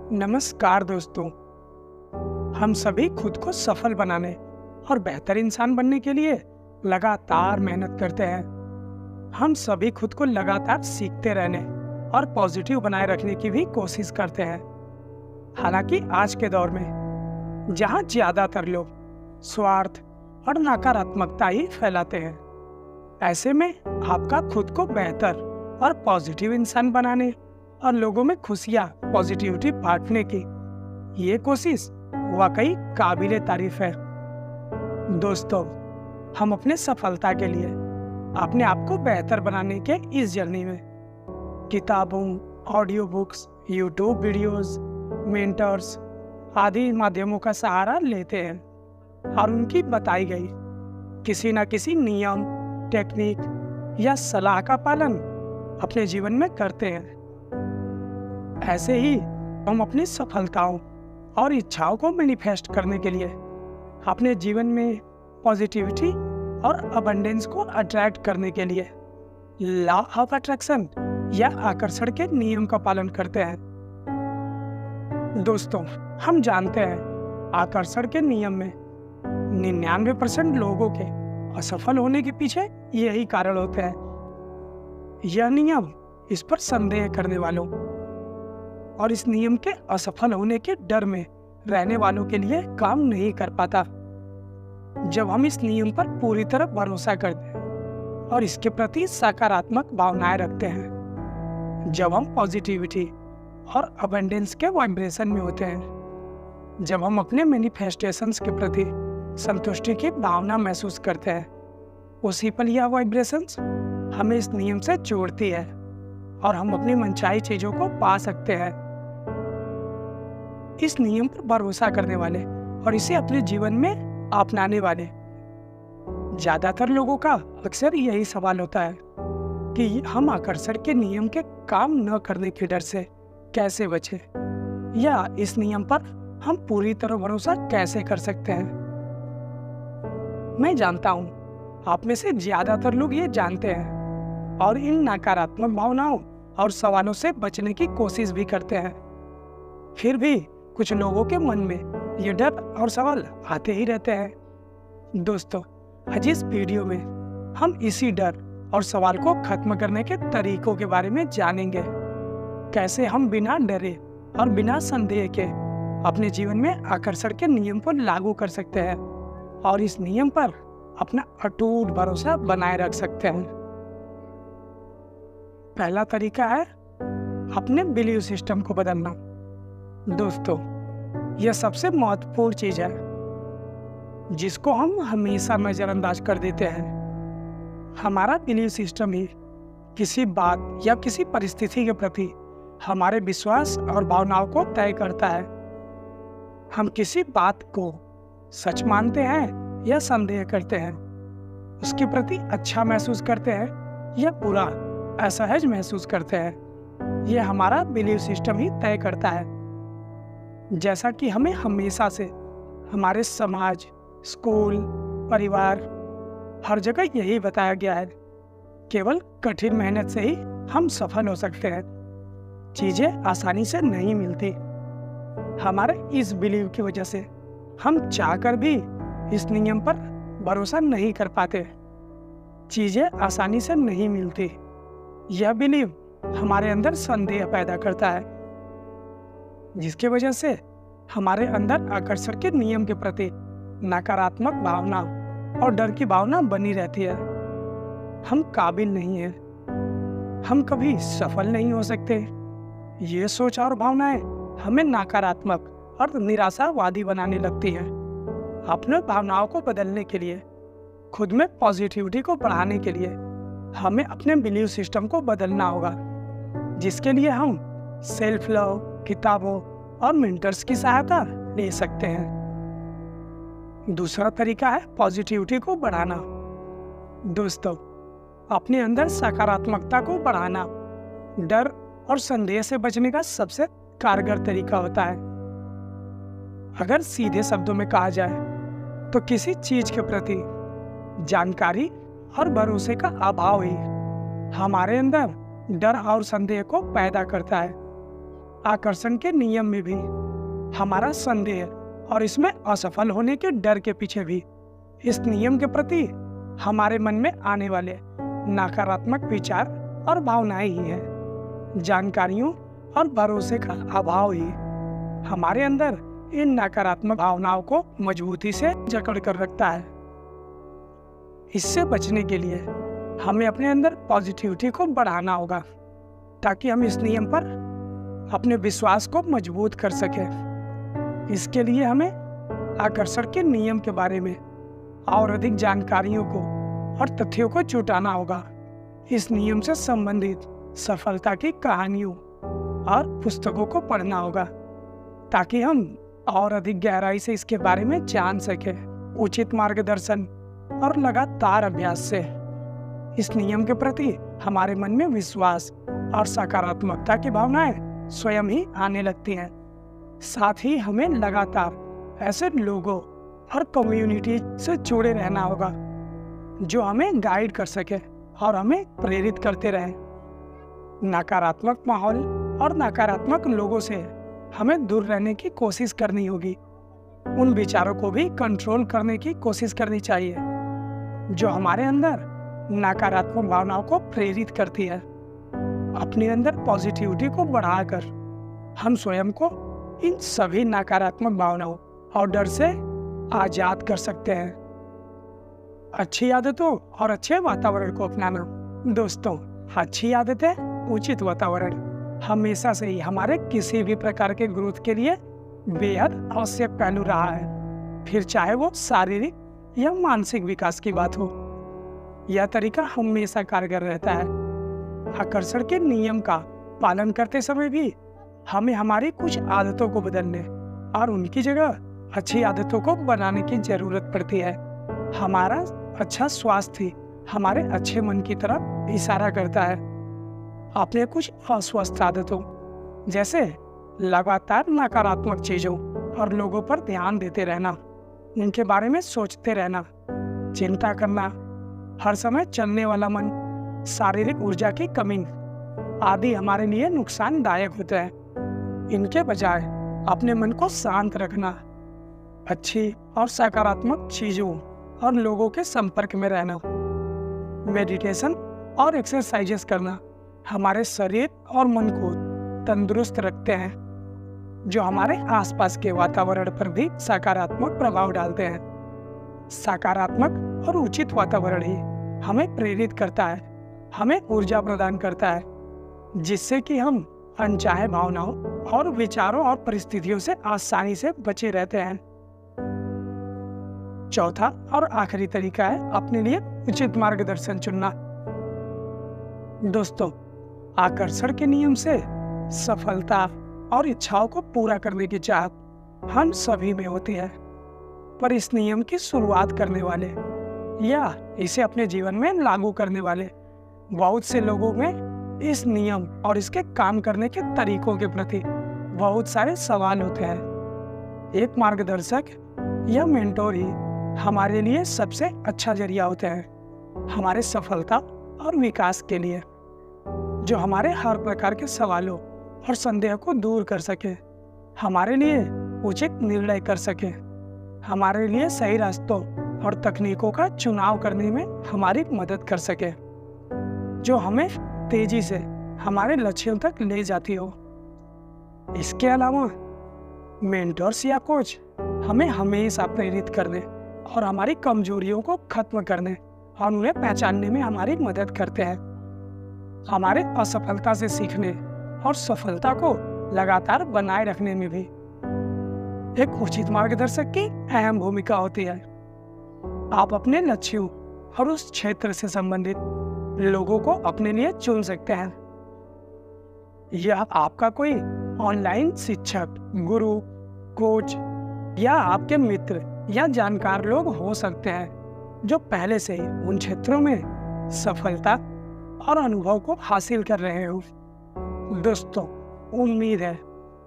नमस्कार दोस्तों। हम सभी खुद को सफल बनाने और बेहतर इंसान बनने के लिए लगातार मेहनत करते हैं। हम सभी खुद को लगातार सीखते रहने और पॉजिटिव बनाए रखने की भी कोशिश करते हैं। हालांकि आज के दौर में जहां ज्यादातर लोग स्वार्थ और नकारात्मकता ही फैलाते हैं, ऐसे में आपका खुद को बेहतर और पॉजिटिव इंसान बनाने और लोगों में खुशियां पॉजिटिविटी बांटने की ये कोशिश वाकई काबिले तारीफ है। दोस्तों, हम अपने सफलता के लिए अपने आप को बेहतर बनाने के इस जर्नी में किताबों, audio books, YouTube videos, mentors आदि माध्यमों का सहारा लेते हैं और उनकी बताई गई किसी न किसी नियम, टेक्निक या सलाह का पालन अपने जीवन में करते हैं। ऐसे ही हम अपनी सफलताओं और इच्छाओं को मैनिफेस्ट करने के लिए अपने जीवन में पॉजिटिविटी और अबंडेंस को अट्रैक्ट करने के लिए लॉ ऑफ अट्रैक्शन या आकर्षण के नियम का पालन करते हैं। दोस्तों, हम जानते हैं आकर्षण के नियम में 99% लोगों के असफल होने के पीछे यही कारण होते हैं। यह नियम इस पर संदेह करने वालों और इस नियम के असफल होने के डर में रहने वालों के लिए काम नहीं कर पाता। जब हम इस नियम पर पूरी तरह भरोसा करते हैं और इसके प्रति सकारात्मक भावनाएं रखते हैं, जब हम पॉजिटिविटी और अबंडेंस के वाइब्रेशन में होते हैं, जब हम अपने मैनिफेस्टेशंस के प्रति संतुष्टि की भावना महसूस करते हैं, उसी पल यह वाइब्रेशंस हमें इस नियम से जोड़ती है और हम अपनी मनचाही चीजों को पा सकते हैं। इस नियम पर भरोसा करने वाले और इसे अपने जीवन में अपनाने वाले ज्यादातर लोगों का अक्सर यही सवाल होता है कि हम आकर्षण के नियम के काम न करने के डर से कैसे बचें, या इस नियम पर हम पूरी तरह भरोसा कैसे कर सकते हैं। मैं जानता हूं आप में से ज्यादातर लोग ये जानते हैं और इन नकारात्मक भावनाओं और सवालों से बचने की कोशिश भी करते हैं। फिर भी कुछ लोगों के मन में ये डर और सवाल आते ही रहते हैं। दोस्तों, आज इस वीडियो में हम इसी डर और सवाल को खत्म करने के तरीकों के बारे में जानेंगे। कैसे हम बिना डरे और बिना संदेह के अपने जीवन में आकर्षण के नियम को लागू कर सकते हैं और इस नियम पर अपना अटूट भरोसा बनाए रख सकते हैं। पहला तरीका है अपने बिलीव सिस्टम को बदलना। दोस्तों, यह सबसे महत्वपूर्ण चीज है जिसको हम हमेशा नजरअंदाज कर देते हैं। हमारा बिलीव सिस्टम ही किसी बात या किसी परिस्थिति के प्रति हमारे विश्वास और भावनाओं को तय करता है। हम किसी बात को सच मानते हैं या संदेह करते हैं, उसके प्रति अच्छा महसूस करते हैं या बुरा असहज महसूस करते हैं, यह हमारा बिलीव सिस्टम ही तय करता है। जैसा कि हमें हमेशा से हमारे समाज, स्कूल, परिवार, हर जगह यही बताया गया है, केवल कठिन मेहनत से ही हम सफल हो सकते हैं। चीजें आसानी से नहीं मिलती। हमारे इस बिलीव की वजह से हम चाहकर भी इस नियम पर भरोसा नहीं कर पाते। चीजें आसानी से नहीं मिलती। यह बिलीव हमारे अंदर संदेह पैदा करता है, जिसकी वजह से हमारे अंदर आकर्षण के नियम के प्रति नकारात्मक भावना और डर की भावना बनी रहती है। हम काबिल नहीं हैं, हम कभी सफल नहीं हो सकते। ये सोच और भावनाएं हमें नकारात्मक और निराशावादी बनाने लगती हैं। अपने भावनाओं को बदलने के लिए, खुद में पॉजिटिविटी को बढ़ाने के लिए हमें अपने बिलीव सिस्टम को बदलना होगा, जिसके लिए हम सेल्फ लव, किताबों और मेंटर्स की सहायता ले सकते हैं। दूसरा तरीका है पॉजिटिविटी को बढ़ाना। दोस्तों, अपने अंदर सकारात्मकता को बढ़ाना डर और संदेह से बचने का सबसे कारगर तरीका होता है। अगर सीधे शब्दों में कहा जाए तो किसी चीज के प्रति जानकारी और भरोसे का अभाव ही हमारे अंदर डर और संदेह को पैदा करता है। आकर्षण के नियम में भी, हमारा संदेह और इसमें असफल होने के डर के पीछे भी इस नियम के प्रति हमारे मन में आने वाले नकारात्मक विचार और भावनाएं ही हैं। जानकारियों और भरोसे का अभाव ही हमारे अंदर इन नकारात्मक भावनाओं को मजबूती से जकड़ कर रखता है। इससे बचने के लिए हमें अपने अंदर पॉजिटिविटी को बढ़ाना होगा, ताकि हम इस नियम पर अपने विश्वास को मजबूत कर सकें। इसके लिए हमें आकर्षण के नियम के बारे में और अधिक जानकारियों को और तथ्यों को जुटाना होगा। इस नियम से संबंधित सफलता की कहानियों और पुस्तकों को पढ़ना होगा, ताकि हम और अधिक गहराई से इसके बारे में जान सकें। उचित मार्गदर्शन और लगातार अभ्यास से इस नियम के प्रति हमारे मन में विश्वास और सकारात्मकता की भावनाएं स्वयं ही आने लगती हैं। साथ ही हमें लगातार ऐसे लोगों और कम्युनिटी से जुड़े रहना होगा जो हमें गाइड कर सके और हमें प्रेरित करते रहें। नकारात्मक माहौल और नकारात्मक लोगों से हमें दूर रहने की कोशिश करनी होगी। उन विचारों को भी कंट्रोल करने की कोशिश करनी चाहिए जो हमारे अंदर नकारात्मक भावनाओं को प्रेरित करती है। अपने अंदर पॉजिटिविटी को बढ़ाकर हम स्वयं को इन सभी नकारात्मक भावनाओं और डर से आजाद कर सकते हैं। अच्छी आदतों और अच्छे वातावरण को अपनाना। दोस्तों, अच्छी आदतें, उचित वातावरण हमेशा से ही हमारे किसी भी प्रकार के ग्रोथ के लिए बेहद आवश्यक पहलू रहा है, फिर चाहे वो शारीरिक या मानसिक विकास की बात हो। यह तरीका हमेशा कारगर रहता है। आकर्षण के नियम का पालन करते समय भी हमें हमारी कुछ आदतों को बदलने और उनकी जगह अच्छी आदतों को बनाने की जरूरत पड़ती है। हमारा अच्छा स्वास्थ्य हमारे अच्छे मन की तरफ इशारा करता है। अपने कुछ अस्वस्थ आदतों जैसे लगातार नकारात्मक चीजों और लोगों पर ध्यान देते रहना, उनके बारे में सोचते रहना, चिंता करना, हर समय चलने वाला मन, शारीरिक ऊर्जा की कमी आदि हमारे लिए नुकसानदायक होते हैं। इनके बजाय अपने मन को शांत रखना, अच्छी और सकारात्मक चीजों और लोगों के संपर्क में रहना, मेडिटेशन और एक्सरसाइजेस करना हमारे शरीर और मन को तंदुरुस्त रखते हैं, जो हमारे आसपास के वातावरण पर भी सकारात्मक प्रभाव डालते हैं। सकारात्मक और उचित वातावरण ही हमें प्रेरित करता है, हमें ऊर्जा प्रदान करता है, जिससे कि हम अनचाहे भावनाओं और विचारों और परिस्थितियों से आसानी से बचे रहते हैं। चौथा और आखिरी तरीका है अपने लिए उचित मार्गदर्शन चुनना। दोस्तों, आकर्षण के नियम से सफलता और इच्छाओं को पूरा करने की चाहत हम सभी में होती है, पर इस नियम की शुरुआत करने वाले या इसे अपने जीवन में लागू करने वाले बहुत से लोगों में इस नियम और इसके काम करने के तरीकों के प्रति बहुत सारे सवाल होते हैं। एक मार्गदर्शक या मेंटोर ही हमारे लिए सबसे अच्छा जरिया होते हैं हमारे सफलता और विकास के लिए, जो हमारे हर प्रकार के सवालों और संदेह को दूर कर सके, हमारे लिए उचित निर्णय कर सके, हमारे लिए सही रास्तों और तकनीकों का चुनाव करने में हमारी मदद कर सके, जो हमें तेजी से हमारे लक्ष्यों तक ले जाती हो। इसके अलावा मेंटर्स या कोच हमें हमेशा प्रेरित करने और हमारी कमजोरियों को खत्म करने और उन्हें पहचानने में हमारी मदद करते हैं। हमारे असफलता से सीखने और सफलता को लगातार बनाए रखने में भी एक उचित मार्गदर्शक की अहम भूमिका होती है। आप अपने लक्ष्यों और उस क्षेत्र से संबंधित लोगों को अपने लिए चुन सकते हैं। यह आपका कोई ऑनलाइन शिक्षक, गुरु, कोच या आपके मित्र या जानकार लोग हो सकते हैं जो पहले से ही उन क्षेत्रों में सफलता और अनुभव को हासिल कर रहे हो। दोस्तों, उम्मीद है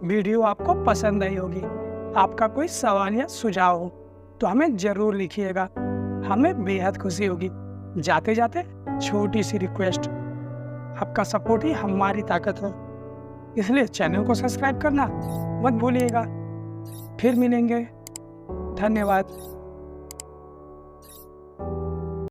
वीडियो आपको पसंद आई होगी। आपका कोई सवाल या सुझाव हो तो हमें जरूर लिखिएगा, हमें बेहद खुशी होगी। जाते जाते छोटी सी रिक्वेस्ट, आपका सपोर्ट ही हमारी ताकत है। इसलिए चैनल को सब्सक्राइब करना मत भूलिएगा। फिर मिलेंगे। धन्यवाद।